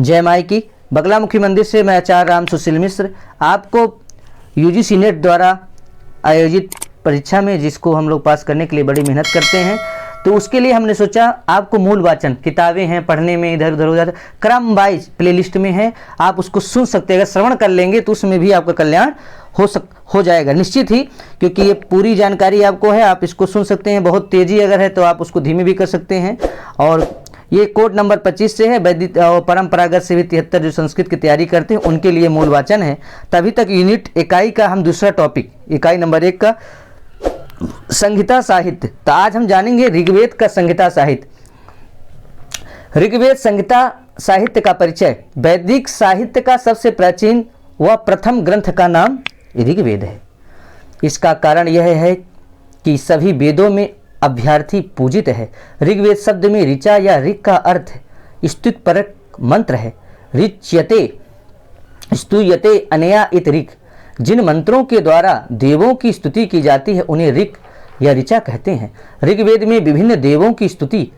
जय माई की। बगलामुखी मंदिर से मैं आचार्य राम सुशील मिश्र आपको यूजीसी नेट द्वारा आयोजित परीक्षा में, जिसको हम लोग पास करने के लिए बड़ी मेहनत करते हैं, तो उसके लिए हमने सोचा आपको मूल वाचन किताबें हैं पढ़ने में इधर उधर हो जाता, क्रम वाइज प्लेलिस्ट में है, आप उसको सुन सकते हैं। अगर श्रवण कर लेंगे तो उसमें भी आपका कल्याण हो जाएगा निश्चित ही, क्योंकि ये पूरी जानकारी आपको है, आप इसको सुन सकते हैं। बहुत तेज़ी अगर है तो आप उसको धीमे भी कर सकते हैं। और ये कोड नंबर 25 से है, वैदिक और परंपरागत से भी 73 जो संस्कृत की तैयारी करते हैं उनके लिए मूल वाचन है। तभी तक यूनिट इकाई का हम दूसरा टॉपिक, इकाई नंबर 1 का संहिता साहित्य। तो आज हम जानेंगे ऋग्वेद का संहिता साहित्य। ऋग्वेद संहिता साहित्य का परिचय। वैदिक साहित्य का सबसे प्राचीन व प्रथम ग्रंथ का नाम ऋग्वेद है। इसका कारण यह है कि सभी वेदों में अभ्यर्थी पूजित है। ऋग्वेद शब्द में ऋचा या ऋग का अर्थ स्तुतिपरक मंत्र है। ऋच्यते स्तूयते अनया इत ऋग। जिन मंत्रों के द्वारा देवों की स्तुति की जाती है उन्हें ऋग या ऋचा कहते हैं। ऋग्वेद में विभिन्न देवों की स्तुति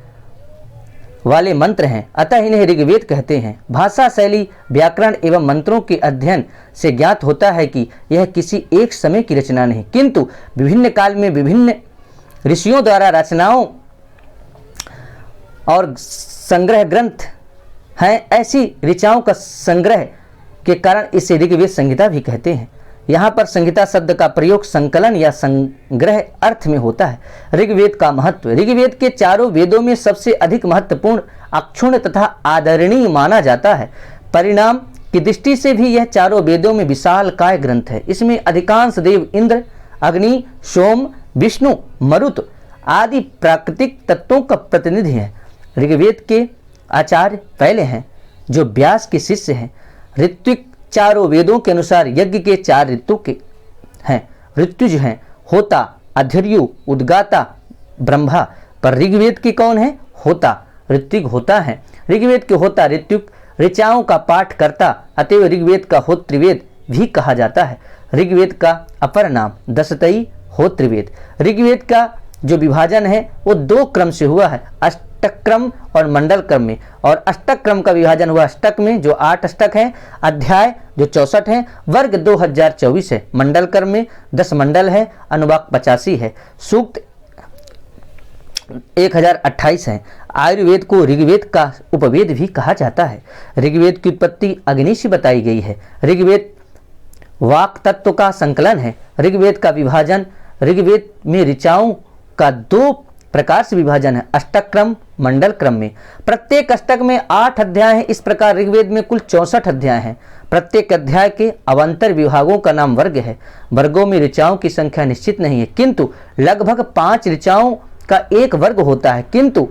वाले मंत्र हैं, अतः इन्हें ऋग्वेद कहते हैं। भाषा शैली, व्याकरण एवं मंत्रों के अध्ययन से ज्ञात होता है कि यह किसी एक समय की रचना नहीं, किंतु विभिन्न काल में विभिन्न ऋषियों द्वारा रचनाओं और संग्रह ग्रंथ हैं। ऐसी ऋचाओं का संग्रह के कारण इसे ऋग्वेद संहिता भी कहते हैं। यहाँ पर संहिता शब्द का प्रयोग संकलन या संग्रह अर्थ में होता है। ऋग्वेद का महत्व। ऋग्वेद के चारों वेदों में सबसे अधिक महत्वपूर्ण, अक्षुण्ण तथा आदरणीय माना जाता है। परिणाम की दृष्टि से भी यह चारों वेदों में विशालकाय ग्रंथ है। इसमें अधिकांश देव इंद्र, अग्नि, सोम, विष्णु, मरुत आदि प्राकृतिक तत्वों का प्रतिनिधि है। ऋग्वेद के आचार्य पहले हैं जो व्यास के शिष्य हैं। ऋत्विक चारों वेदों के अनुसार यज्ञ के 4 ऋतु के हैं। ऋतुज हैं होता, अध्वर्यु, उद्गाता, ब्रह्मा। पर ऋग्वेद के कौन है? होता। ऋत्विक होता है। ऋग्वेद के होता ऋत्विक ऋचाओं का पाठ करता, अतएव ऋग्वेद का होत्रिवेद भी कहा जाता है। ऋग्वेद का अपर नाम दशतई होत्रिवेद। ऋग्वेद का जो विभाजन है वो 2 क्रम से हुआ है, अष्टक क्रम और मंडल क्रम में। और अष्टक क्रम का विभाजन हुआ अष्टक में जो 8 अष्टक हैं, अध्याय जो 64 हैं, वर्ग 2024 है। मंडल क्रम में 10 मंडल है, अनुवाक 85 है, सूक्त 1028 है। आयुर्वेद को ऋग्वेद का उपवेद भी कहा जाता है। ऋग्वेद की उत्पत्ति अग्नि से बताई गई है। ऋग्वेद वाक तत्व का संकलन है। ऋग्वेद का विभाजन, ऋग्वेद में ऋचाओं का 2 प्रकार से विभाजन है, अष्टक क्रम, मंडल क्रम में। प्रत्येक अष्टक में 8 अध्याय हैं। इस प्रकार ऋग्वेद में कुल 64 अध्याय हैं। प्रत्येक अध्याय के अवान्तर विभागों का नाम वर्ग है। वर्गों में ऋचाओं की संख्या निश्चित नहीं है, किंतु लगभग 5 ऋचाओं का एक वर्ग होता है, किंतु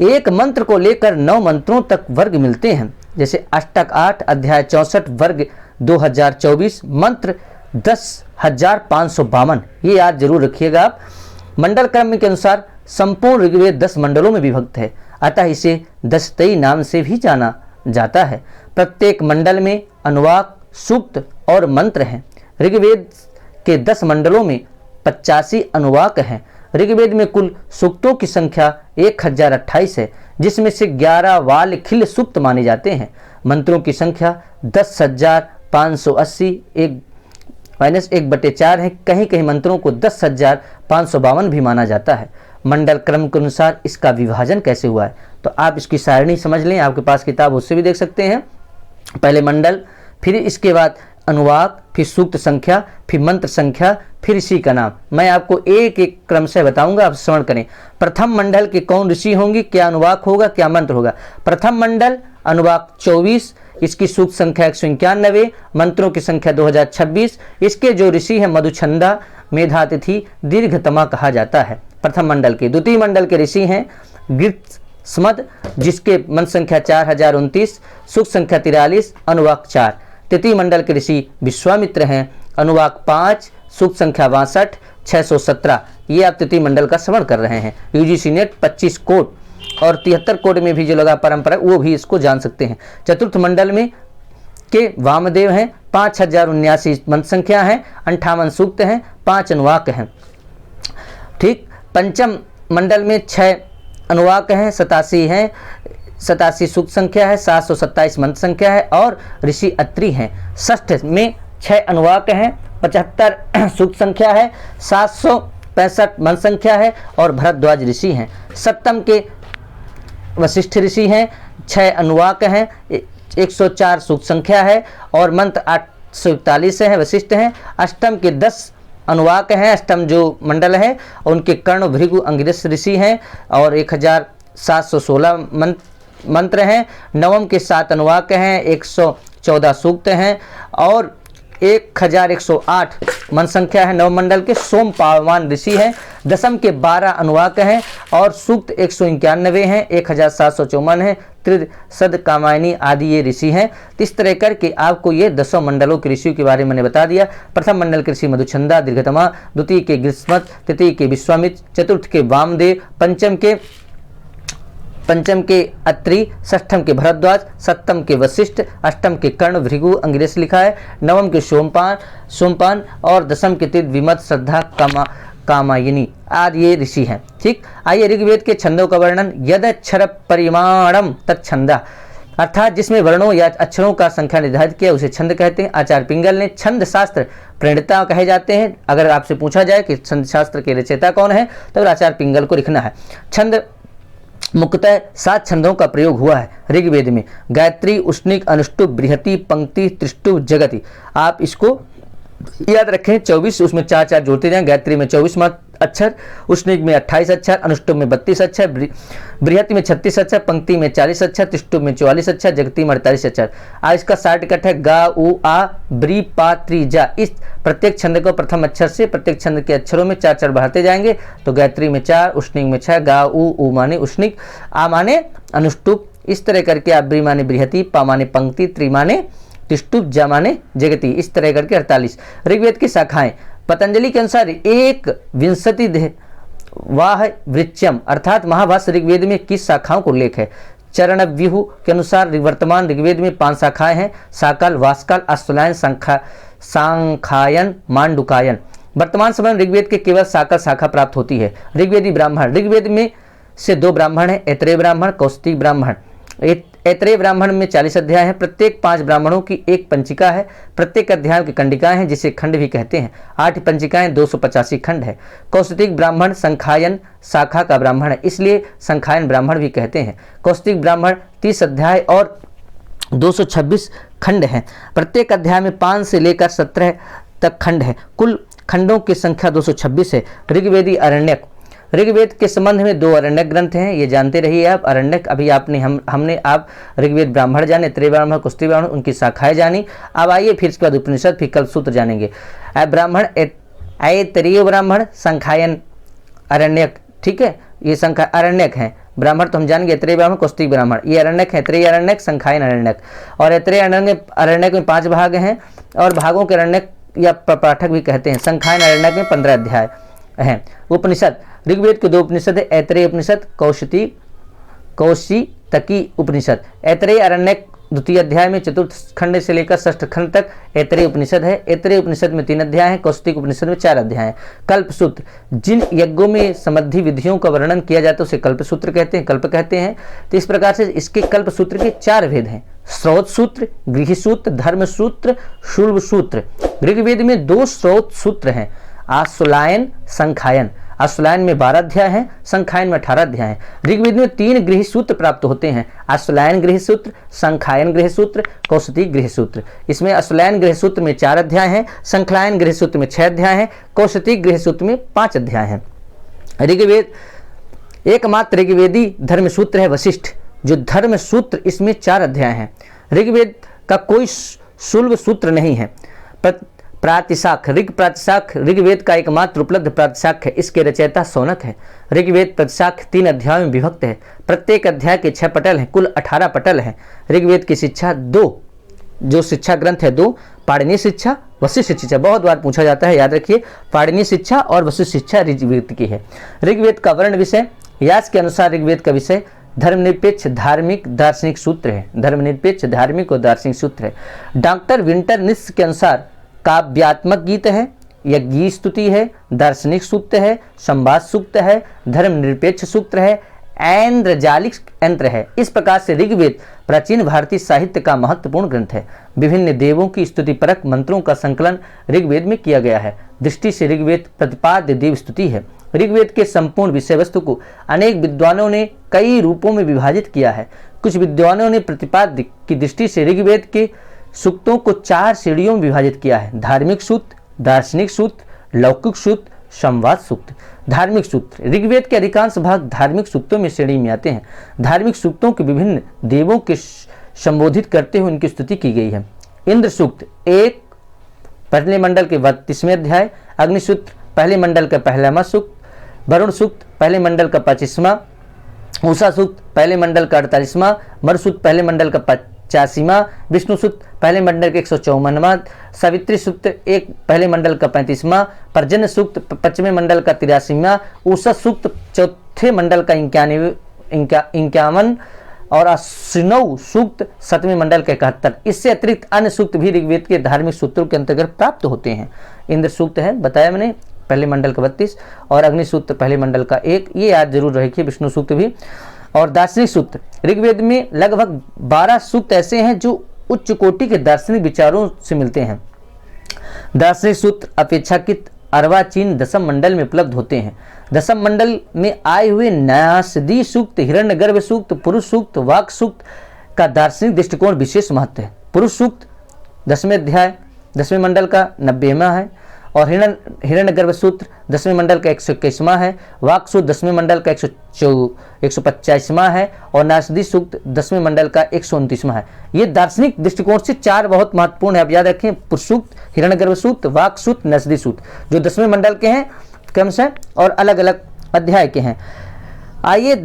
एक मंत्र को लेकर 9 मंत्रों तक वर्ग मिलते हैं। जैसे अष्टक 8, अध्याय 64, वर्ग 2024, मंत्र 10,552। ये याद जरूर रखिएगा आप। मंडल क्रम के अनुसार संपूर्ण ऋग्वेद 10 मंडलों में विभक्त है, अतः इसे दशतई नाम से भी जाना जाता है। प्रत्येक मंडल में अनुवाक, सूक्त और मंत्र हैं। ऋग्वेद के 10 मंडलों में 85 अनुवाक हैं। ऋग्वेद में कुल सूक्तों की संख्या 1028 है, जिसमें से 11 वाल खिल सूक्त माने जाते हैं। मंत्रों की संख्या 10,580, 1-1/4 है। कहीं कहीं मंत्रों को 10,552 भी माना जाता है। मंडल क्रम के अनुसार इसका विभाजन कैसे हुआ है तो आप इसकी सारणी समझ लें, आपके पास किताब उससे भी देख सकते हैं। पहले मंडल, फिर इसके बाद अनुवाक, फिर सूक्त संख्या, फिर मंत्र संख्या, फिर ऋषि का नाम। मैं आपको एक एक क्रम से बताऊंगा, आप श्रवण करें। प्रथम मंडल के कौन ऋषि होंगे, क्या अनुवाक होगा, क्या मंत्र होगा। प्रथम मंडल अनुवाक 24, इसकी सूक्त संख्या 191, मंत्रों की संख्या 2026। इसके जो ऋषि है मधुछंदा, मेधातिथि, दीर्घतमा कहा जाता है प्रथम मंडल के। द्वितीय मंडल के ऋषि हैं गृत्समद, जिसके मंत्र संख्या 4029, सूक्त संख्या 43, अनुवाक 4। तृतीय मंडल के ऋषि विश्वामित्र हैं, अनुवाक 5, सूक्त संख्या 62, 617। ये आप तृतीय मंडल का श्रवण कर रहे हैं। यूजीसी नेट 25 कोड और 73 कोड में भी जो लगा परंपरा वो भी इसको जान सकते हैं। चतुर्थ मंडल में के वामदेव हैं, 5079 मंत्र संख्या है, 58 सूक्त हैं, 5 अनुवाक हैं। ठीक। पंचम मंडल में 6 अनुवाक हैं, 87 हैं। 87 सूक्त संख्या है, 727 मंत्र संख्या है और ऋषि अत्रि हैं। षष्ठ में 6 अनुवाक हैं, 75 सूक्त संख्या है, 765 मंत्र संख्या है और भरद्वाज ऋषि हैं। सप्तम के वशिष्ठ ऋषि हैं, 6 अनुवाक हैं, 104 सूक्त संख्या है और मंत्र 841 है, वशिष्ठ हैं। अष्टम के 10 अनुवाक हैं, अष्टम जो मंडल है उनके कर्ण भृगु अंगिरस ऋषि हैं और 1716 मंत्र हैं। नवम के 7 अनुवाक हैं, 114 सूक्त हैं और 1108 मन संख्या है। नव मंडल के सोम पावान ऋषि हैं। दसम के 12 अनुवाक हैं और सूक्त 191 हैं, 1754 हैं। त्रिसद कामायनी आदि ये ऋषि हैं। तो इस तरह करके आपको ये 10 मंडलों के ऋषियों के बारे में मैंने बता दिया। प्रथम मंडल के ऋषि मधुचंदा दीर्घतमा, द्वितीय के ग्रीष्मत, तृतीय के विश्वामित्र, चतुर्थ के वामदेव, पंचम के अत्रि, षष्ठम के भरद्वाज, सप्तम के वशिष्ठ, अष्टम के कर्ण भृगु अंग्रेस लिखा है, नवम के सोमपान और दसम के तीर्थ विमत श्रद्धा कामायिनी आदि ये ऋषि हैं। ठीक, आइए ऋग्वेद के छंदों का वर्णन। यद अक्षर परिमाणम तत्छंदा, अर्थात जिसमें वर्णों या अक्षरों का संख्या निर्धारित किया उसे छंद कहते हैं। आचार्य पिंगल ने छंद शास्त्र प्रणेता कहे जाते हैं। अगर आपसे पूछा जाए कि छंद शास्त्र के रचयिता कौन है तो आचार्य पिंगल को लिखना है। छंद मुख्यतः 7 छंदों का प्रयोग हुआ है ऋग्वेद में। गायत्री, उष्णिक, अनुष्टुप, बृहति, पंक्ति, त्रिष्टुप, जगति। आप इसको याद रखें, 24 उसमें 4 जोड़ते जाएं। गायत्री में 24 अक्षर, उष्णिक में 28 अक्षर, अनुष्टुप में 32 अक्षर, बृहति में 36 अक्षर, पंक्ति में 40 अक्षर, त्रिष्टुप में 44 अक्षर, जगति में 48 अक्षर। आज इसका शार्टकट है गा उ आ ब्री पा त्रि जा। इस प्रत्येक छंद को प्रथम अक्षर से प्रत्येक छंद के अक्षरों में 4 बढ़ाते जाएंगे। तो गायत्री में 4, उष्णिक में 6, गा उ माने उष्णिक, आ माने अनुष्टुप। इस तरह करके आप ब्री माने बृहति, पा माने पंक्ति, त्रि माने त्रिष्टुप, जा माने जगति। इस तरह करके 48। ऋग्वेद की शाखाएं पतंजलि के अनुसार 21 वाह वृक्षम, अर्थात महाभाष्य ऋग्वेद में किस शाखाओं को उल्लेख है। चरण व्यूह के अनुसार वर्तमान ऋग्वेद में 5 शाखाएं हैं। साकाल, वास्काल, अश्वलायन, सांखायन, मांडुकायन। वर्तमान समय में ऋग्वेद के केवल साकाल शाखा प्राप्त होती है। ऋग्वेदी ब्राह्मण, ऋग्वेद में से 2 ब्राह्मण हैं, ऐत्रेय ब्राह्मण, कौशिक ब्राह्मण। ऐत्रेय ब्राह्मण में 40 अध्याय हैं। प्रत्येक 5 ब्राह्मणों की एक पंचिका है। प्रत्येक अध्याय की कंडिकाएं हैं जिसे खंड भी कहते हैं। 8 पंचिकाएं, 285 खंड है। कौशिक ब्राह्मण संखायन शाखा का ब्राह्मण है, इसलिए संखायन ब्राह्मण भी कहते हैं। कौशिक ब्राह्मण 30 अध्याय और 226 खंड हैं। प्रत्येक अध्याय में 5 से लेकर 17 तक खंड है। कुल खंडों की संख्या 226 है। ऋग्वेदी अरण्यक, ऋग्वेद के संबंध में 2 अरण्यक ग्रंथ हैं, ये जानते रहिए आप। अरण्यक अभी आपने हमने आप ऋग्वेद ब्राह्मण जाने, त्रय ब्राह्मण, कुस्ती ब्राह्मण, उनकी शाखाएं जानी। अब आइए फिर इसके बाद उपनिषद, फिर कल्पसूत्र जानेंगे। ब्राह्मण ऐत्रेय ब्राह्मण, संखायन अरण्यक। ठीक है, ये संख्या अरण्यक हैं। ब्राह्मण तो हम जानेंगे, ऐत्रेय ब्राह्मण, कौशिक ब्राह्मण, ये अरण्यक है। ऐत्रेय अरण्यक, संखायन अरण्यक। और ऐत्रेय अरण्यक में 5 भाग हैं और भागों के अरण्यक या प्रपाठक भी कहते हैं। संखायन अरण्यक में 15 अध्याय हैं। उपनिषद, ऋग्वेद के 2 उपनिषद है, ऐत्रेय उपनिषद, कौशितकी उपनिषद। ऐत्रेय अरण्यक द्वितीय अध्याय में 4th खंड से लेकर 6th खंड तक ऐत्रेय उपनिषद है। ऐत्रेय उपनिषद में 3 अध्याय हैं, कौशिक उपनिषद में 4 अध्याय हैं। कल्पसूत्र, जिन यज्ञों में संबंधी विधियों का वर्णन किया जाता है उसे कल्पसूत्र कहते हैं, कल्प कहते हैं। तो इस प्रकार से इसके कल्पसूत्र के 4 भेद हैं। स्रोत सूत्र, गृह सूत्र, धर्म सूत्र, शुल्ब सूत्र। ऋग्वेद में 2 स्रोत सूत्र हैं, आश्वलायन, संखायन। आश्वलायन में 12 अध्याय हैं, संखायन में 18 अध्याय हैं। ऋग्वेद में 3 गृह सूत्र प्राप्त होते हैं, आश्वलायन गृह सूत्र, संखायन गृह सूत्र, कौशिक गृह सूत्र। इसमें आश्वलायन गृह सूत्र में 4 अध्याय हैं, संखायन गृह सूत्र में 6 अध्याय हैं, कौशिक गृह सूत्र में 5 अध्याय हैं। ऋग्वेद एकमात्र ऋग्वेदी धर्म सूत्र है वशिष्ठ, जो धर्म सूत्र, इसमें 4 अध्याय हैं। ऋग्वेद का कोई शुल्ब सूत्र नहीं है। प्रातिशाख, प्रातिशाख ऋग्वेद का एकमात्र उपलब्ध प्रातिशाख है। इसके रचयिता शौनक है। ऋग्वेद प्रातिशाख 3 अध्यायों में विभक्त है। प्रत्येक अध्याय के 6 पटल हैं, कुल 18 पटल हैं। ऋग्वेद की शिक्षा 2, जो शिक्षा ग्रंथ है 2, पाणिनीय शिक्षा, वशिष्ठ शिक्षा। बहुत बार पूछा जाता है, याद रखिए, पाणिनीय शिक्षा और वशिष्ठ शिक्षा ऋग्वेद की है। ऋग्वेद का वर्ण विषय, व्यास के अनुसार ऋग्वेद का विषय धर्मनिरपेक्ष धार्मिक दार्शनिक सूत्र है। धर्मनिरपेक्ष धार्मिक और दार्शनिक सूत्र है। डॉक्टर विंटरनिस के अनुसार काव्यात्मक गीत है, यज्ञ स्तुति है, दार्शनिक सूक्त है, संवाद सूक्त है, धर्मनिरपेक्ष सूत्र है, ऐन्द्रजालिक यंत्र है। इस प्रकार से ऋग्वेद प्राचीन भारतीय साहित्य का महत्वपूर्ण ग्रंथ है। विभिन्न देवों की स्तुतिपरक मंत्रों का संकलन ऋग्वेद में किया गया है। दृष्टि से ऋग्वेद प्रतिपाद्य देव स्तुति है। ऋग्वेद के संपूर्ण विषय वस्तु को अनेक विद्वानों ने कई रूपों में विभाजित किया है। कुछ विद्वानों ने प्रतिपाद्य की दृष्टि से ऋग्वेद के सूक्तों को 4 श्रेणियों में विभाजित किया है: धार्मिक सूक्त, दार्शनिक सूक्त, लौकिक सूक्त, संवाद सूक्त। धार्मिक सूत्र ऋग्वेद के अधिकांश भाग धार्मिक सूक्तों में श्रेणी में आते हैं। धार्मिक सूक्तों के विभिन्न देवों के संबोधित करते हुए उनकी स्तुति की गई है। इंद्र सूक्त 1 पहले मंडल के 32वें अध्याय, अग्नि सूक्त पहले मंडल का 1वां सूक्त, वरुण सूक्त पहले मंडल का 25वां, उषा सूक्त पहले मंडल का 48वां, मरु सूक्त पहले मंडल का 85वां, विष्णु सूक्त पहले मंडल का 154वां, सावित्री सूक्त 1 पहले मंडल का 35वां, पर्जन्य सूक्त 5वें मंडल का 83वां, उषा सूक्त 4थे मंडल का 51 और अश्विनौ सूक्त 7वें मंडल का 71। इससे अतिरिक्त अन्य सूक्त भी ऋग्वेद के धार्मिक सूत्रों के अंतर्गत प्राप्त होते हैं। इंद्र सूक्त है बताया मैंने पहले मंडल का 32 और अग्नि सूक्त पहले मंडल का 1, ये याद जरूर रखिए। विष्णु सूक्त भी। और दार्शनिक सूक्त ऋग्वेद में लगभग 12 सूक्त ऐसे हैं जो उच्च कोटि के दार्शनिक विचारों से मिलते हैं। दार्शनिक सूत्र अपेक्षाकृत अर्वाचीन दशम मंडल में उपलब्ध होते हैं। दशम मंडल में आए हुए नासदी सूक्त, हिरण्यगर्भ सूक्त, पुरुष सूक्त, वाक सूक्त का दार्शनिक दृष्टिकोण विशेष महत्व है। पुरुष सूक्त 10वें अध्याय 10वें मंडल का 90वां है और हिरण्यगर्भ सूत्र 10वें मंडल का 121वां है। वाक सूक्त 10वें मंडल का 150वां है और नासदी सूक्त 10वें मंडल का 129वां है। ये दार्शनिक दृष्टिकोण से 4 बहुत महत्वपूर्ण है। आप याद रखें, पुरुष सूक्त, हिरण्यगर्भ सूक्त, वाक सूक्त, नासदी सूक्त, जो 10वें मंडल के हैं क्रमशः और अलग अलग अध्याय के हैं। आइए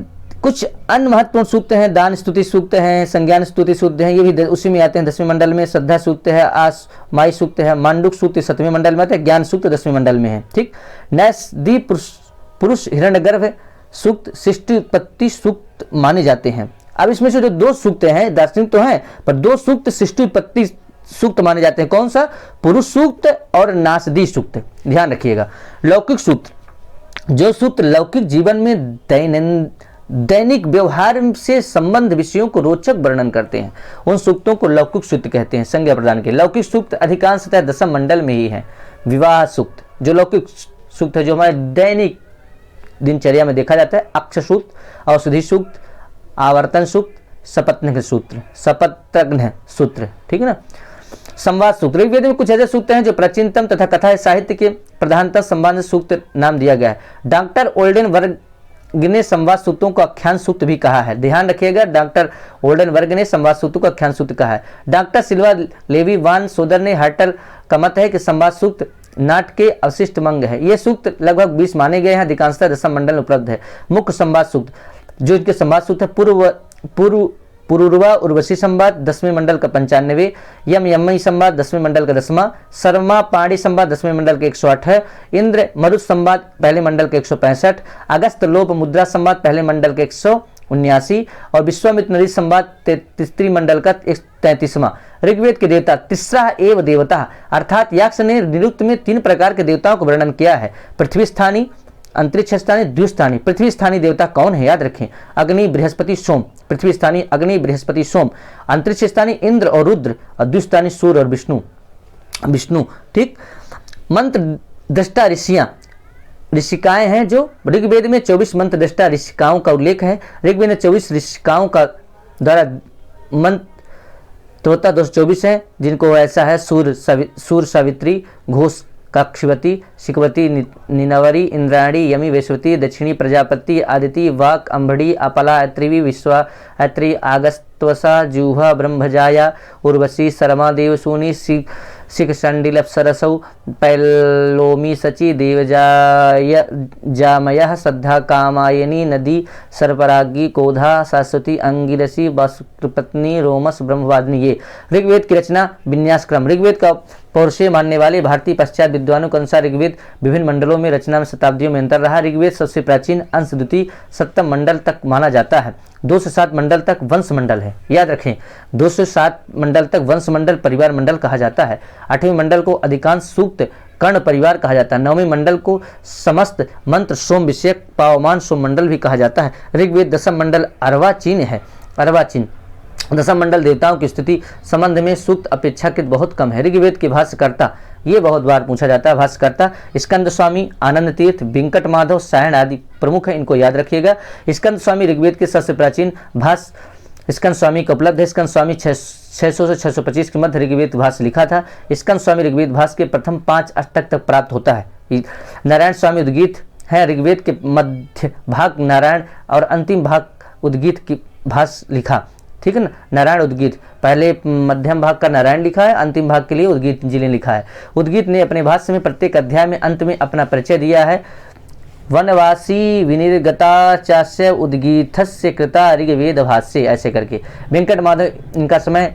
कुछ अन्य महत्वपूर्ण सूक्त हैं। दान स्तुति सूक्त हैं, संज्ञान स्तुति सूक्त हैं, ये भी उसी में आते हैं 10वें मंडल में। श्रद्धा सूक्त है, आसमाई सूक्त है, मांडुक सूक्त 7वें मंडल में आते हैं, ज्ञान सूक्त 10वें मंडल में है। ठीक। नैसदी पुरुष हिरण्यगर्भ सूक्त सृष्टि उत्पत्ति सूक्त माने जाते हैं। अब इसमें से जो 2 सूक्त हैं दार्शनिक तो हैं, पर 2 सूक्त सृष्टि उत्पत्ति सूक्त माने जाते हैं। कौन सा? पुरुष सूक्त और नासदी सूक्त, ध्यान रखिएगा। लौकिक सूक्त, जो सूक्त लौकिक जीवन में दैनिक व्यवहार से संबंध विषयों को रोचक वर्णन करते हैं, उन सूक्तों को लौकिक सूक्त कहते हैं। संज्ञा प्रदान के लौकिक सूक्त अधिकांशतः दशम मंडल में ही है। विवाह सूक्त, जो लौकिक सूक्त है, जो हमारे दैनिक दिनचर्या में देखा जाता है। अक्ष सूक्त, औषधि सूक्त, आवर्तन सूक्त, सपत्न सूत्र, ठीक है ना। संवाद सूक्त, ऋग्वेद में कुछ ऐसे सूक्त हैं जो प्राचीनतम तथा कथा साहित्य के प्रधानतः संवाद सूक्त नाम दिया गया है। डॉक्टर ओल्डेनबर्ग ने संवाद सूक्तों को आख्यान सूक्त भी कहा है। ध्यान रखिएगा, डॉक्टर ओल्डेनबर्ग ने संवाद सूक्त को आख्यान सूक्त कहा है। डॉक्टर सिल्वा लेवी वान सोदर ने हर्टल का मत है कि संवाद सूक्त नाट के अवशिष्ट मंग है। ये सूक्त लगभग 20 माने गए हैं, अधिकांशतः दशम मंडल में उपलब्ध है। मुख्य संवाद सूक्त, जो इनके संवाद सूक्त है, पुरुरवा उर्वशी संवाद 10वें मंडल का 95, यमयमई संवाद 10वें मंडल का 10वां, शर्मा पाणी संवाद 10वें मंडल का 108 है, इंद्र मरुत संवाद पहले मंडल का 165, अगस्त लोप मुद्रा संवाद पहले मंडल का 179 और विश्वामित्र नदी संवाद 33 मंडल का 33वां। ऋग्वेद के देवता तिस्रा एव देवता, अर्थात याक्ष ने निरुक्त में 3 प्रकार के देवताओं को वर्णन किया है। पृथ्वी स्थानी, अंतरिक्ष स्थानी, द्युस्थानी। पृथ्वी स्थानी देवता कौन है? याद रखें, अग्नि, बृहस्पति, सोम। पृथ्वी स्थानी अग्नि, बृहस्पति, सोम। अंतरिक्ष स्थानी इंद्र और रुद्र और द्युस्थानी सूर्य और विष्णु। ठीक। मंत्र दृष्टा ऋषिकाएं हैं, जो ऋग्वेद में 24 मंत्र दृष्टा ऋषिकाओं का उल्लेख है। ऋग्वेद में 24 ऋषिकाओं का द्वारा मंत्र तोता 224 है, जिनको ऐसा है सूर सावित्री, घोष कक्षवती, शिखवती, नीनावरी, इंद्राणी, यमी, वैश्वती, दक्षिणी प्रजापति, आदिति, वाक, अंबड़ी, अपला, अत्रिवी, विश्वा, अत्रि, आगस्त्वसा, जूहा, ब्रह्मजाया, उर्वशी, शर्मा, देवसूनी, शिख, शंडिल, अप्सरसौ, पैलोमी, सची, जामयः, श्रद्धा, कामायनी, नदी, सर्परागी, कोधा, सरस्वती, अंगिरसी, वासुपत्नी, रोमस, ब्रह्मवादिनी। ये ऋग्वेद की रचना विन्यास क्रम। ऋग्वेद का पौरुषेय मानने वाले भारतीय पश्चात विद्वानों के अनुसार ऋग्वेद विभिन्न मंडलों में रचना में शताब्दियों में अंतर रहा। ऋग्वेद सबसे प्राचीन अंश द्वितीय 7 मंडल तक माना जाता है। 2 से 7 मंडल तक वंश मंडल है। याद रखें, 2 से 7 मंडल तक वंश मंडल परिवार मंडल कहा जाता है। 8वें मंडल को अधिकांश सूक्त कर्ण परिवार कहा जाता है। नवमी मंडल को समस्त मंत्र सोम विषयक पावमान सोम मंडल भी कहा जाता है। ऋग्वेद दशम मंडल अर्वाचीन है। अर्वाचीन दशम मंडल देवताओं की स्थिति संबंध में सूक्त अपेक्षाकृत बहुत कम है। ऋग्वेद के भाष्यकर्ता, ये बहुत बार पूछा जाता है, भाष्यकर्ता स्कंद स्वामी, आनंद तीर्थ, वेंकट माधव, सायण आदि प्रमुख है, इनको याद रखिएगा। स्कंद स्वामी ऋग्वेद के सबसे प्राचीन भाष्य स्कंद स्वामी का उपलब्ध है। स्कंद स्वामी 600 से 625 के मध्य ऋग्वेद भाष्य लिखा था। स्कंद स्वामी ऋग्वेद भाष्य के प्रथम 5 अष्टक तक प्राप्त होता है। नारायण स्वामी उद्गीत है। ऋग्वेद के मध्य भाग नारायण और अंतिम भाग उद्गीत की भाष्य लिखा, ठीक है ना। नारायण उद्गीत, पहले मध्यम भाग का नारायण लिखा है, अंतिम भाग के लिए उद्गीत जी ने लिखा है। उद्गीत ने अपने भाष्य में प्रत्येक अध्याय में अंत में अपना परिचय दिया है। वनवासी विनिर्गता चास्य उद्गीतस्य कृता ऋग्वेद भाष्य, ऐसे करके। वेंकट माधव, इनका समय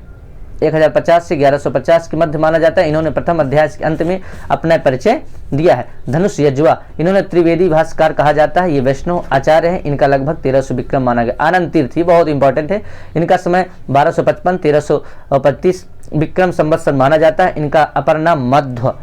1050 से 1150 के मध्य माना जाता है। इन्होंने प्रथम अध्याय के अंत में अपना परिचय दिया है। धनुष यज्वा, इन्होंने त्रिवेदी भाष्यकार कहा जाता है। ये वैष्णव आचार्य हैं। इनका लगभग 1300 विक्रम माना गया। आनंद तीर्थ, ये बहुत इंपॉर्टेंट है। इनका समय 1255-1335 विक्रम संवत्सर माना जाता है। इनका अपर नाम मध्व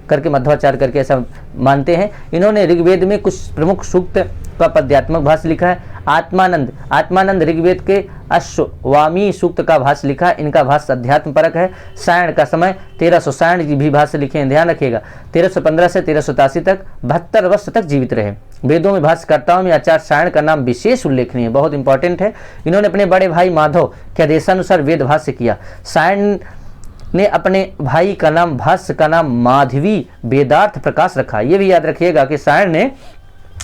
करके, मध्वाचार्य करके ऐसा मानते हैं। इन्होंने ऋग्वेद में कुछ प्रमुख सूक्त का पद्यात्मक भाष्य लिखा है। आत्मानंद ऋग्वेद के अश्ववामी सूक्त का भाष्य लिखा है। इनका भाष्य अध्यात्म परक है। सायण का समय 1300, सायण जी भी भाष्य लिखे हैं, ध्यान रखिएगा। 1315 से 1387 तक 72 वर्ष तक जीवित रहे। वेदों में भाष्यकर्ताओं में आचार्य सायण का नाम विशेष उल्लेखनीय है, बहुत इंपॉर्टेंट है। इन्होंने अपने बड़े भाई माधव के आदेशानुसार वेद भाष्य किया। सायण ने अपने भाई का नाम, भाष्य का नाम माधवी वेदार्थ प्रकाश रखा। ये भी याद रखिएगा कि सायण ने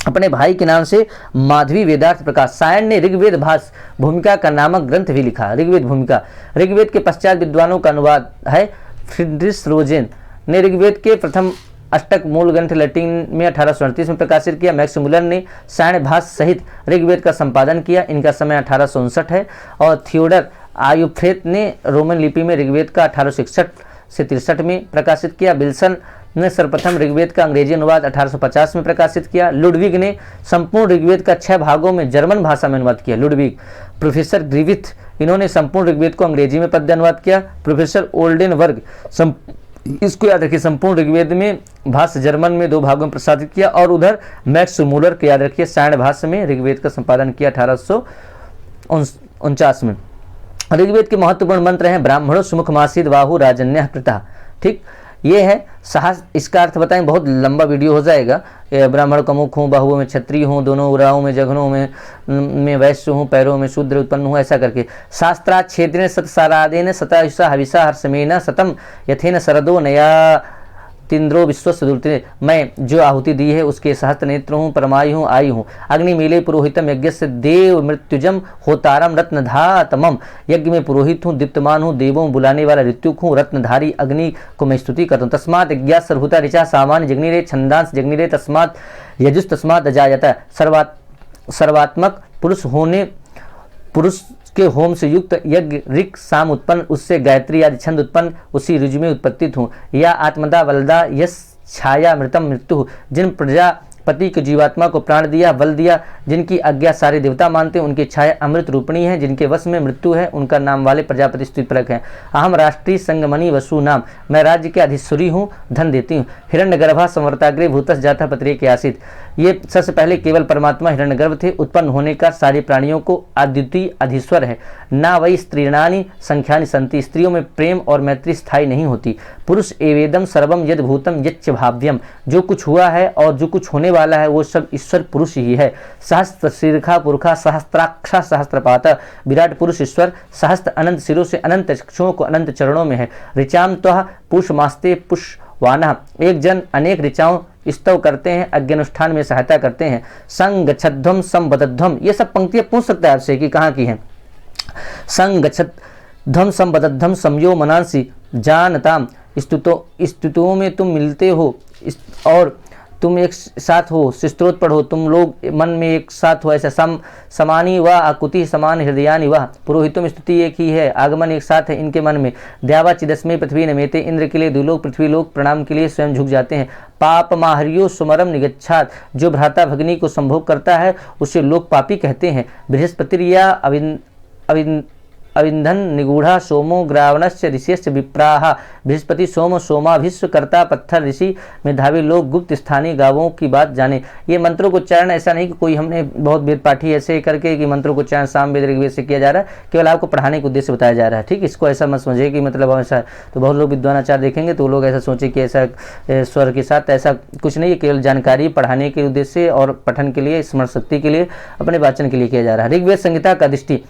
अपने भाई के नाम से माधवी वेदार्थ प्रकाश। सायण ने ऋग्वेद भाष्य भूमिका का नामक ग्रंथ भी लिखा। ऋग्वेद भूमिका ऋग्वेद के पश्चात विद्वानों का अनुवाद है। फ्रीड्रिश रोजेन ने ऋग्वेद के प्रथम अष्टक मूल ग्रंथ लैटिन में 1838 में प्रकाशित किया। मैक्स मुलर ने सायण भाष्य सहित ऋग्वेद का संपादन किया। इनका समय 1859 है। और थियोडर आयुफ्रेत ने रोमन लिपि में ऋग्वेद का 1861 से 63 में प्रकाशित किया। विल्सन ने सर्वप्रथम ऋग्वेद का अंग्रेजी अनुवाद 1850 में प्रकाशित किया। लुडविग ने संपूर्ण ऋग्वेद का 6 भागों में जर्मन भाषा में अनुवाद किया। लुडविग। प्रोफेसर ग्रिविथ, इन्होंने संपूर्ण ऋग्वेद को अंग्रेजी में पद्य अनुवाद किया। प्रोफेसर ओल्डेनवर्ग, इसको याद रखिए, संपूर्ण ऋग्वेद में भाष्य जर्मन में 2 भागों में प्रसारित किया। और उधर मैक्स मूलर के याद रखिए, सायण भाष्य में ऋग्वेद का संपादन किया 1849 में। ऋग्वेद के महत्वपूर्ण मंत्र हैं ब्राह्मणों सुमुख मासीद वाहु राजन्य कृता, ठीक। ये है साहस, इसका अर्थ बताएं, बहुत लंबा वीडियो हो जाएगा। ब्राह्मण का मुख हूँ, बाहुओं में क्षत्रिय हूँ, दोनों उराओं में जघनों में वैश्य हूँ, पैरों में शूद्र उत्पन्न हूँ, ऐसा करके। शास्त्रात् क्षेत्रेण सतसारादेन सतायुषा हविषा हर्षमेन सतम यथेन शरदो नया तिंद्रो विश्वस्य दूरते, मैं जो आहुति दी है उसके सहस्त्र नेत्र हूँ, परमायु हूँ, आयु हूँ। अग्नि मेले पुरोहितम यज्ञ से देव मृत्युजम होतारम रत्नधातमम, यज्ञ में पुरोहित हूँ, दीप्तमान हूँ, देवों बुलाने वाला ऋत्युक हूँ, रत्नधारी अग्नि को मैं स्तुति करता हूँ। तस्मात् यज्ञा सर्वभूता ऋचा सामान्य जग्निरे छंदांस जग्निरे तस्मात् यजुस् तस्मात् अजायत, सर्वात्मक पुरुष के होम से युक्त यज्ञ ऋक् साम उत्पन्न, उससे गायत्री आदि छंद उत्पन्न, उसी ऋजु में उत्पत्तित हूँ। या आत्मदा वलदा यस छाया मृतम मृत्यु, जिन प्रजापति के जीवात्मा को प्राण दिया, बल दिया, जिनकी आज्ञा सारे देवता मानते हैं, उनकी छाया अमृत रूपणी है, जिनके वश में मृत्यु है, उनका नाम वाले प्रजापति स्तुतिपरक हैं। अहम राष्ट्रीय संगमणि वसु नाम, मैं राज्य के अधीश्वरी हूँ, धन देती हूँ। हिरण्यगर्भा संवर्ताग्रे भूतस जाता पत्रे के आसित, ये सबसे पहले केवल परमात्मा हिरण्यगर्भ थे, उत्पन्न होने का सारे प्राणियों को अद्वितीय अधीश्वर है। ना वही स्त्रीणानि संख्यानि संति, स्त्रियों में प्रेम और मैत्री स्थायी नहीं होती। पुरुष एवेदम सर्वम यद भूतम यच्च भाव्यम, जो कुछ हुआ है और जो कुछ होने वाला है वो सब ईश्वर पुरुष ही है। सहस्त्र शीर्षा पुरुषा सहस्त्राक्षा सहस्त्रपात, विराट पुरुष ईश्वर सहस्त्र अनंत सिरों से अनंत चक्षुओं को अनंत चरणों में है। ऋचाम त्वः पुष्मास्ते पुष्वानः, एक जन अनेक ऋचाओं स्तव करते हैं, अज्ञानुष्ठान में सहायता करते हैं। संग गच्छध्वम संबद्धध्वम, ये सब पंक्तियां पूछ सकता है आपसे कि कहाँ की हैं। संग गच्छध्वम संबद्धध्वम समयो मनांसी जानताम, स्तुतों में तुम मिलते हो और तुम एक साथ हो, स्तोत्र पढ़ो, तुम लोग मन में एक साथ हो, ऐसा समानी व आकुति समान हृदयानि व, पुरोहितों में स्तुति एक ही है, आगमन एक साथ है इनके मन में। द्यावा चिदस्मय पृथ्वी नमेते, इंद्र के लिए दुलोक पृथ्वी लोक प्रणाम के लिए स्वयं झुक जाते हैं। पाप माहरियो सुमरम निगच्छात, जो भ्राता भगिनी को संभोग करता है उसे लोग पापी कहते हैं। बृहस्पति या अविंधन निगूढ़ा सोमो ग्रावणस्य ऋषिश्च विप्राह बृहस्पति सोम सोमा विश्वकर्ता पत्थर ऋषि मेधावी लोग गुप्त स्थानीय गांवों की बात जाने। ये मंत्रों को उच्चारण ऐसा नहीं कि कोई हमने बहुत वेद पाठी ऐसे करके कि मंत्रों को उच्चारण सामवेद ऋग्वेद से किया जा रहा है, केवल आपको पढ़ाने के उद्देश्य बताया जा रहा है। ठीक, इसको ऐसा मत समझिए कि मतलब ऐसा, तो बहुत लोग विद्वानाचार्य देखेंगे तो लोग ऐसा सोचे कि ऐसा स्वर के साथ, ऐसा कुछ नहीं है, केवल जानकारी पढ़ाने के उद्देश्य और पठन के लिए, स्मरण शक्ति के लिए, अपने वाचन के लिए किया जा रहा है। ऋग्वेद संहिता का दृष्टि,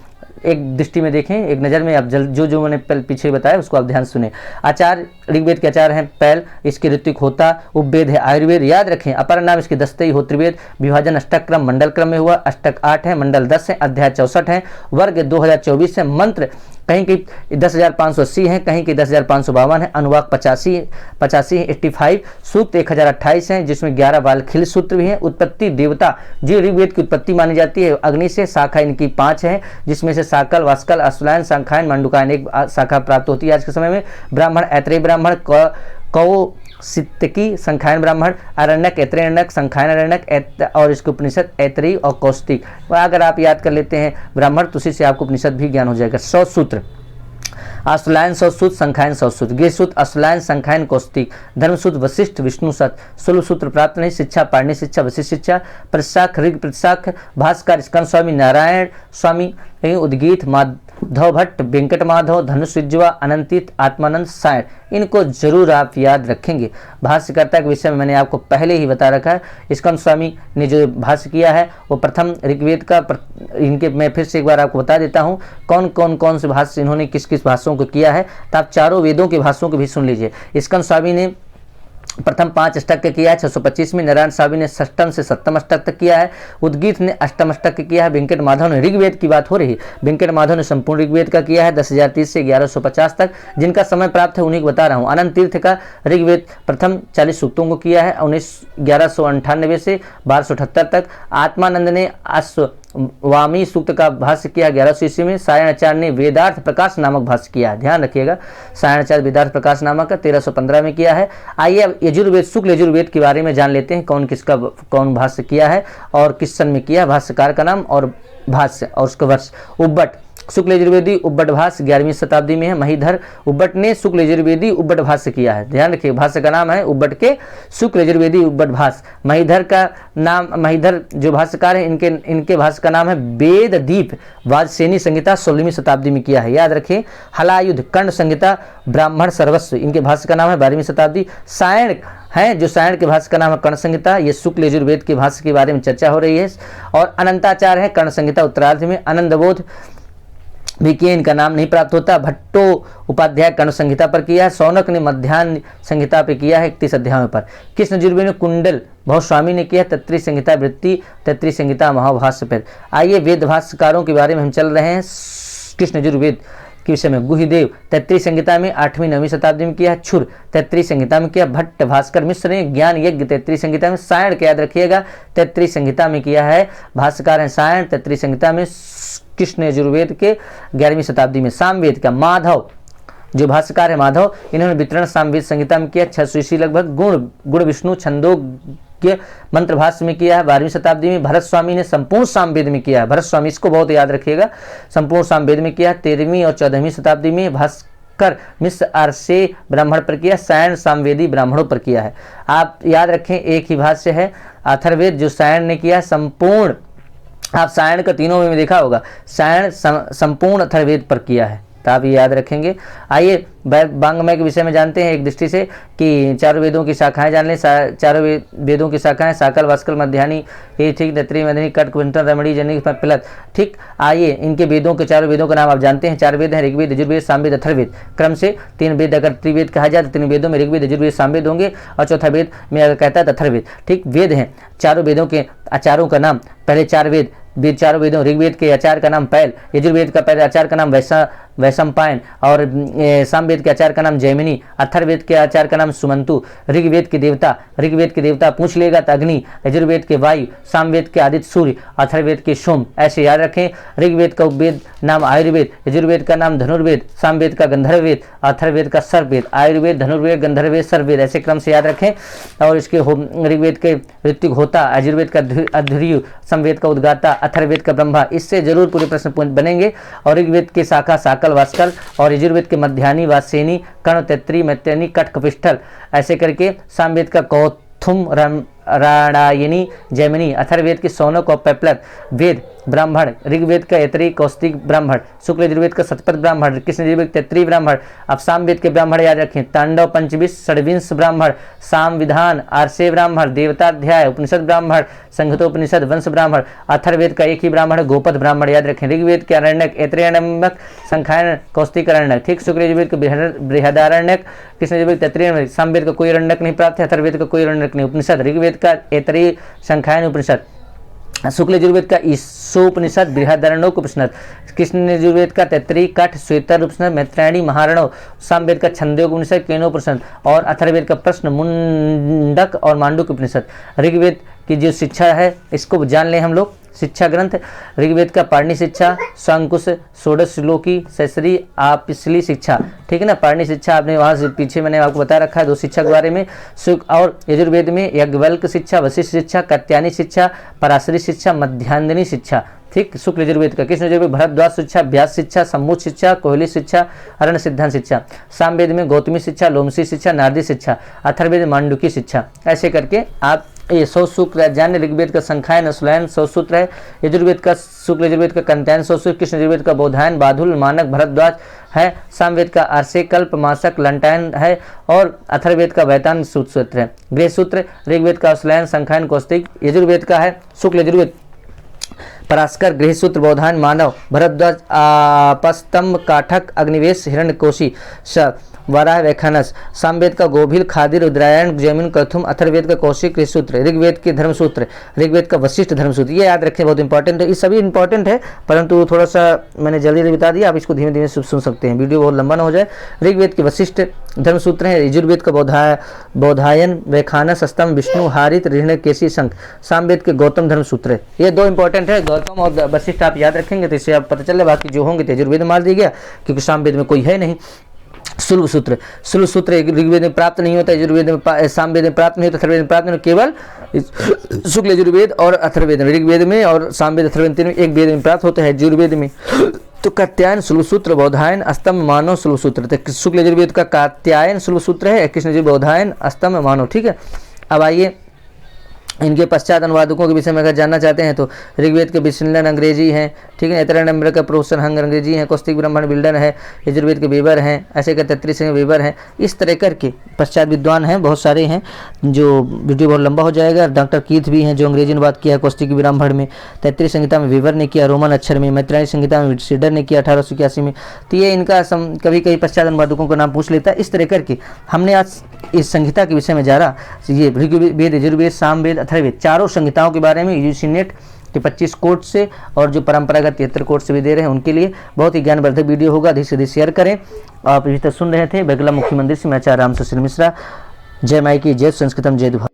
एक दृष्टि में देखें, एक नज़र में आप जो मैंने पीछे बताया उसको आप ध्यान सुने। आचार, ऋग्वेद के आचार हैं पैल, इसके ऋत्विक होता, उपवेद है आयुर्वेद, याद रखें अपर नाम इसके दस्तई होत्रिवेद, विभाजन अष्टक क्रम मंडल क्रम में हुआ, अष्टक 8 है, मंडल 10 है, अध्याय 64 है, वर्ग 2024 है, मंत्र कहीं की 10,580 है, कहीं की 10,552 है, अनुवाक 85 है, 85, सूक्त 1028 हैं जिसमें 11 बालखिल सूत्र भी हैं। उत्पत्ति देवता जो ऋग्वेद की उत्पत्ति मानी जाती है अग्नि से, शाखा इनकी 5 है जिसमें से साकल, वास्कल, अश्वलायन, शाखायन, मंडुकायन एक शाखा प्राप्त होती है आज के समय में। ब्राह्मण ऐत्रेय ब्राह्मण, कौ सित्तकी संखायन ब्राह्मण, अरण्यक ऐत्रेयण्यक, संखायन अरण्यक, और इसके उपनिषद ऐत्रेयी और कौस्तिक। अगर आप याद कर लेते हैं ब्राह्मण तो उसी से आपको उपनिषद भी ज्ञान हो जाएगा। 100 सूत्र, अश्वलायन 100 सूत्र, संखायन 100 सूत्र, गृहसूत्र अश्वलायन, संखायन कौस्तिक, धर्मसूत्र वशिष्ठ विष्णु सत, 16 सूत्र प्राप्त नहीं, शिक्षा पाणिनि शिक्षा, वशिष्ठ शिक्षा, प्रशाख ऋग प्रशाख, भास्कर स्कंद स्वामी, नारायण स्वामी, उद्गीत माधव भट्ट, वेंकट माधव, धनुषिज्वा, अनंतित, आत्मानंद, सायण। इनको जरूर आप याद रखेंगे। भाष्यकर्ता के विषय में मैंने आपको पहले ही बता रखा है। स्कंद स्वामी ने जो भाष्य किया है वो प्रथम ऋग्वेद का, इनके मैं फिर से एक बार आपको बता देता हूँ कौन से भाष्य इन्होंने किस किस भाष्यों को किया है, तो आप चारों वेदों के भाष्यों को भी सुन लीजिए। स्कंद स्वामी ने प्रथम 5 अष्टक के किया है 625 में, नारायण स्वामी ने षष्टम से सप्तम अष्टक तक किया है, उद्गीत ने अष्टम अष्टक किया है, वेंकट माधव ने, ऋग्वेद की बात हो रही, वेंकट माधव ने संपूर्ण ऋग्वेद का किया है 10,030 से 1150 तक, जिनका समय प्राप्त है उन्हीं को बता रहा हूँ। अनंत तीर्थ का ऋग्वेद प्रथम 40 सूक्तों को किया है 1198 से 1278 तक। आत्मानंद ने वामी सूक्त का भाष्य किया 1100 ईस्वी में। सायणाचार्य ने वेदार्थ प्रकाश नामक भाष्य किया है, ध्यान रखिएगा, सायणाचार्य वेदार्थ प्रकाश नामक का 1315 में किया है। आइए अब यजुर्वेद, शुक्ल यजुर्वेद के बारे में जान लेते हैं, कौन भाष्य किया है और किस सन में किया, भाष्यकार का नाम और भाष्य और उसका वर्ष। उब्बट शुक्ल यजुर्वेदी उब्बट भाष्य 11वीं शताब्दी में है। महीधर उब्बट ने शुक्ल यजुर्वेदी उब्बट भाष्य किया है, ध्यान रखिए, भाष्य का नाम है उब्बट के शुक्ल यजुर्वेदी उब्बट भाष्य। महीधर का नाम, महीधर जो भाष्यकार है इनके भाष्य का नाम है वेददीप वाजसेनी संहिता 16वीं शताब्दी में किया है, याद रखिए। हलायुध कर्ण संहिता ब्राह्मण सर्वस्व, इनके भाष्य का नाम है 12वीं शताब्दी। सायण है जो सायण के भाष्य का नाम है कर्ण संहिता, ये शुक्ल यजुर्वेद के भाष्य के बारे में चर्चा हो रही है। और अनंताचार्य है कर्ण संहिता उत्तरार्ध में। आनंदबोध भी किए, इनका नाम नहीं प्राप्त होता। भट्टो उपाध्याय कर्ण संहिता पर किया है। सौनक ने मध्यान्ह संहिता पर किया है 31 अध्यायों पर। कृष्ण यजुर्वेद ने कुंडल बहुस्वामी ने किया तैत्तरीय संहिता वृत्ति, तैत्तरीय संहिता महाभाष्य पर। आइए वेद भाष्यकारों के बारे में हम चल रहे हैं। कृष्ण यजुर्वेद के विषय में गुहिदेव तैत्तरीय संहिता में 8वीं 9वीं शताब्दी में किया, छुर तैत्तरीय संहिता में किया, भट्ट भास्कर मिश्र ने ज्ञान यज्ञ तैत्तरीय संहिता में, सायण के याद रखिएगा तैत्तरीय संहिता में किया है, भाष्यकार हैं सायण तैत्तरीय संहिता में, कृष्ण यजुर्वेद के 11वीं शताब्दी में। सामवेद का माधव जो भाष्यकार है माधव, इन्होंने वितरण सामवेद संहिता में किया 600 ईस्वी लगभग। गुण विष्णु छंदोग्य मंत्र भाष्य में किया है 12वीं शताब्दी में। भरत स्वामी ने संपूर्ण सामवेद में किया है, भरत स्वामी इसको बहुत याद रखिएगा, संपूर्ण सामवेद में किया 13वीं और 14वीं शताब्दी में। भास्कर मिश्र आरसे ब्राह्मण पर किया, सायण सामवेदी ब्राह्मणों पर किया है। आप याद रखें एक ही भाष्य है अथर्ववेद जो सायण ने किया संपूर्ण, आप सायण का तीनों में देखा होगा, सायण संपूर्ण अथर्ववेद पर किया है, तो आप ये याद रखेंगे। आइए वांग्मय के विषय में जानते हैं एक दृष्टि से कि चारों वेदों की शाखाएं जान लें। चारों वेदों की शाखाएं साकल वास्कल मध्यानी ये ठीक, नत्री मदनी कट कुंठन रमणी जनी पिलत, ठीक। आइए इनके वेदों के, चारों वेदों का नाम आप जानते हैं, 4 वेद हैं, ऋग्वेद यजुर्वेद सामवेद अथर्ववेद। क्रम से 3 वेद अगर त्रिवेद कहा जाए तो 3 वेदों में ऋग्वेद यजुर्वेद सामवेद होंगे और चौथा वेद में अगर कहता है तो अथर्ववेद, ठीक। वेद हैं चारों वेदों के आचार्यों का नाम, पहले 4 वेद चारों वेदों, ऋग्वेद के आचार्य का नाम पैल, यजुर्वेद का पहले आचार्य का नाम वैशंपायन और सामवेद सामवेद के आचार्य का नाम जैमिनी, अथर्ववेद के आचार्य का नाम सुमंतु, ऋग्वेद के देवता पूछ लेगा तो अग्नि, यजुर्वेद के वायु, सामवेद के आदित्य सूर्य, अथर्ववेद के सोम, ऐसे याद रखें। ऋग्वेद का उपवेद नाम आयुर्वेद, यजुर्वेद का नाम धनुर्वेद, सामवेद का गंधर्ववेद, अथर्ववेद का सर्ववेद, आयुर्वेद, धनुर्वेद, गंधर्ववेद, सर्ववेद, ऐसे क्रम से याद रखें। और इसके ऋग्वेद के ऋत्विक होता, यजुर्वेद का अध्वर्यु, सामवेद का उद्गाता, अथर्ववेद का ब्रह्मा, इससे जरूर पूरे प्रश्न बनेंगे। और ऋग्वेद के शाखा साकल वास्कल, और यजुर्वेद के मध्यानी वासेनी, कर्ण, तैत्री, मैत्रेयनी, कट, कपिष्ठल, ऐसे करके सामवेद का कौथुम, राणायनी, जैमिनी, अथर्ववेद की सौनक और पेपलक, वेद ब्राह्मण, ऋग्वेद का ऐतरी, कौस्तिक ब्राह्मण, शुक्ल यजुर्वेद का शतपथ ब्राह्मण, कृष्ण यजुर्वेद तैतरी ब्राह्मण। अब सामवेद के ब्राह्मण याद रखें, तांडव, पंचविंश, षड्विंश ब्राह्मण, साम विधान, आर्षे ब्राह्मण, देवताध्याय, उपनिषद ब्राह्मण, संहितोपनिषद, वंश ब्राह्मण। अथर्ववेद का एक ही ब्राह्मण, गोपद ब्राह्मण याद रखें। ऋग्वेद के अरण्यक, ऐतरेयनमक, संख्यायन, कौस्तिक अरण्यक, ठीक। शुक्ल यजुर्वेद के बृहदारण्यक, कृष्ण यजुर्वेद तैतरीय। सामवेद का कोई अरण्यक नहीं प्राप्त है, अथर्ववेद का कोई अरण्यक नहीं। उपनिषद, ऋग्वेद का ऐतरेय, संख्यायन उपनिषद, शुक्ल यजुर्वेद का ईशोपनिषद, बृहदारण्यक उपनिषद, कृष्ण यजुर्वेद का तैतरी, कठ, श्वेतर उपनिषद, मैत्रायणी, महारणव, सामवेद का छंदोग उपनिषद, केनोपनिषद, और अथर्ववेद का प्रश्न, मुंडक और मांडुक उपनिषद। ऋग्वेद की जो शिक्षा है इसको जान लें हम लोग। शिक्षा ग्रंथ, ऋग्वेद का पारणी शिक्षा, सांकुश, षोडश श्लोकी, सैसरी, पिछली शिक्षा, ठीक है ना। पारणी शिक्षा आपने वहाँ से पीछे मैंने आपको बता रखा है 2 शिक्षा के बारे में। और यजुर्वेद में याज्ञवल्क्य शिक्षा, वशिष्ठ शिक्षा, कात्यायनी शिक्षा, पराशरी शिक्षा, मध्यान्हनी शिक्षा, ठीक। शुक्ल यजुर्वेद का कृष्ण यजुर्वेद भरद्वाज शिक्षा, व्यास शिक्षा, सम्मुच शिक्षा, कोहली शिक्षा, अरण्य सिद्धांत शिक्षा। सामवेद में गौतमी शिक्षा, लोमसी शिक्षा, नारदी शिक्षा, अथर्ववेद मांडुकी शिक्षा। ऐसे करके आप ये 100 सूत्र जाने। ऋग्वेद का संख्यायन, असुलयन 100 सूत्र है। यजुर्वेद का शुक्ल यजुर्वेद का कंत्यायन 100 सूत्र, कृष्ण यजुर्वेद का बोधायन, बाधुल, मानक, भरद्वाज है। सामवेद का आर्षे, कल्प, मासक, लंटायन है। और अथर्ववेद का वैतान सूत्र है। गृह सूत्र, ऋग्वेद का असुलयन, संख्यायन, कौस्तिक। यजुर्वेद का है शुक्ल यजुर्वेद परास्कर, गृहसूत्र, बोधायन, मानव, भरद्वाज, आपस्तंभ, काठक, अग्निवेश, हिरण्यकोशी, वराह, व्याख्यानस। सामवेद का गोभिल, खादिर, रुद्रायण, जैमिन, कथुम। अथर्ववेद का कौशिक सूत्र, ऋग्वेद के धर्मसूत्र, ऋग्वेद का वशिष्ठ धर्मसूत्र। ये याद रखें, बहुत इंपॉर्टेंट है। ये सभी इंपॉर्टेंट है, परंतु थोड़ा सा मैंने जल्दी बता दिया, आप इसको धीमे धीमे सुन सकते हैं, वीडियो बहुत लंबा ना हो जाए। ऋग्वेद के वशिष्ठ धर्मसूत्र हैं। यजुर्वेद का बोधायन, व्याख्यानस, स्तंभ, विष्णु, हारित, ऋण्यकेशी, शंख। सामवेद के गौतम धर्मसूत्र है। ये 2 इंपॉर्टेंट है, गौतम और वशिष्ठ आप याद रखेंगे तो इससे आप पता चले। बाकी जो होंगे तो यजुर्वेद में मार दिया गया क्योंकि सामवेद में कोई है नहीं। सुलभ सूत्र ऋग्वेद में प्राप्त नहीं होता, यजुर्वेद में, सामवेद में प्राप्त नहीं होता, अथर्ववेद में प्राप्त नहीं होता, केवल शुक्ल यजुर्वेद और अथर्ववेद में, ऋग्वेद में और सामवेद अथर्ववेद में एक वेद में प्राप्त होता है, यजुर्वेद में। तो कात्यायन सुलभ सूत्र, बोधायन, स्तंभ, मानव, सुलभ सूत्र। तो शुक्ल यजुर्वेद का कात्यायन सुलभ सूत्र है, कृष्ण यजुर्वेद बोधायन, स्तंभ, मानव, ठीक है। अब आइए इनके पश्चात अनुवादकों के विषय में अगर जानना चाहते हैं तो ऋग्वेद के बिस्मिल्लाह अंग्रेजी हैं, ठीक है। ऐतरेय नंबर का प्रोफेसर हंग अंग्रेजी हैं, कौस्तिक ब्राह्मण बिल्डर है, यजुर्वेद के वेबर हैं, ऐसे के 33 वेबर हैं। इस तरह करके पश्चात विद्वान हैं, बहुत सारे हैं, जो वीडियो बहुत लंबा हो जाएगा। डॉक्टर कीथ भी हैं जो अंग्रेजी अनुवाद किया कौस्तिक ब्राह्मण में, 33 संहिता में वेबर ने किया, रोमन अक्षर में, मैत्रेयी संहिता में सीडर ने किया 1881 में। तो ये इनका कभी कभी पश्चात अनुवादकों का नाम पूछ लेता है। इस तरह करके हमने आज इस संहिता के विषय में जाना, ये ऋग्वेद, यजुर्वेद, सामवेद, अथर्ववेद, चारों संहिताओं के बारे में यूजीसी नेट के 25 कोर्स से और जो परंपरागत 73 कोर्स से भी दे रहे हैं उनके लिए बहुत ही ज्ञानवर्धक वीडियो होगा। अधिक से अधिक शेयर करें। आप अभी तक सुन रहे थे बेगला मुख्य मंदिर से मैं आचार्य राम सुशील मिश्रा। जय माई की जय, संस्कृतम जय।